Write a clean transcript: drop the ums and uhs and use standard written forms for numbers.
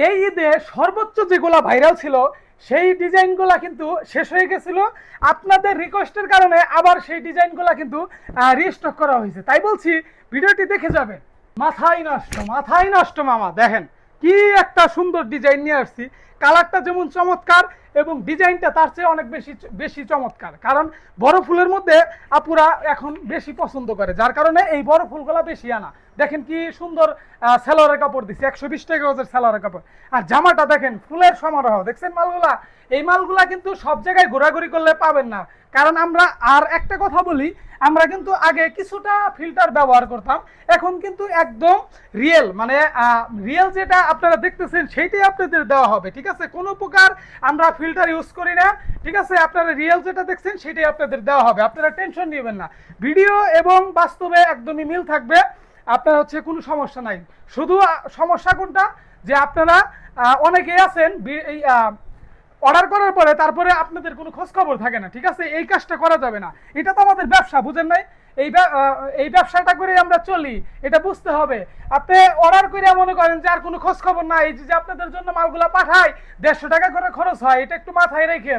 এই ঈদে সর্বোচ্চ যেগুলা ভাইরাল ছিল সেই ডিজাইনগুলা কিন্তু শেষ হয়ে গেছিল। আপনাদের রিকোয়েস্টের কারণে আবার সেই ডিজাইনগুলা কিন্তু রিস্টক করা হয়েছে। তাই বলছি ভিডিওটি দেখে যাবেন। মাথায় নষ্ট, মাথায় নষ্ট মামা, দেখেন কি একটা সুন্দর ডিজাইন নিয়ে আসছি। কালারটা যেমন চমৎকার এবং ডিজাইনটা তার চেয়ে অনেক বেশি বেশি চমৎকার। কারণ বড় ফুলের মধ্যে আপুরা এখন বেশি পছন্দ করে, যার কারণে এই বড় ফুলগুলা বেশি আনা। দেখেন কি সুন্দর সেলোয়ারের কাপড় দিচ্ছে, 120 টাকা ওদের সেলোয়ারের কাপড়। আর জামাটা দেখেন ফুলের সমারোহ, দেখছেন মালগুলা। এই মালগুলা কিন্তু সব জায়গায় ঘোরাঘুরি করলে পাবেন না। কারণ আমরা আর একটা কথা বলি, আমরা কিন্তু আগে কিছুটা ফিল্টার ব্যবহার করতাম, এখন কিন্তু একদম রিয়েল, মানে রিয়েল যেটা আপনারা দেখতেছেন সেইটাই আপনাদের দেওয়া হবে। ঠিক আছে, কোনো প্রকার আমরা ফিল্টার ইউজ করি না। ঠিক আছে, আপনারা রিয়েল যেটা দেখছেন সেটাই আপনাদের দেওয়া হবে, আপনারা টেনশন নেবেন না। ভিডিও এবং বাস্তবে একদমই মিল থাকবে, আপনার হচ্ছে কোনো সমস্যা নাই। শুধু সমস্যা কোনটা, যে আপনারা অনেকেই আছেন এই অর্ডার করার পরে তারপরে আপনাদের কোনো খোঁজ খবর থাকে না। ঠিক আছে, এই কাজটা করা যাবে না। এটা তো আমাদের ব্যবসা, বুঝেন নাই? এই ব্যবসাটা করে আমরা চলি, এটা বুঝতে হবে। আপনি অর্ডার করে মনে করেন যে আর কোনো খোঁজ খবর নাই, যে আপনাদের জন্য মালগুলা পাঠায় 150 টাকা করে খরচ হয়, এটা একটু মাথায় রেখে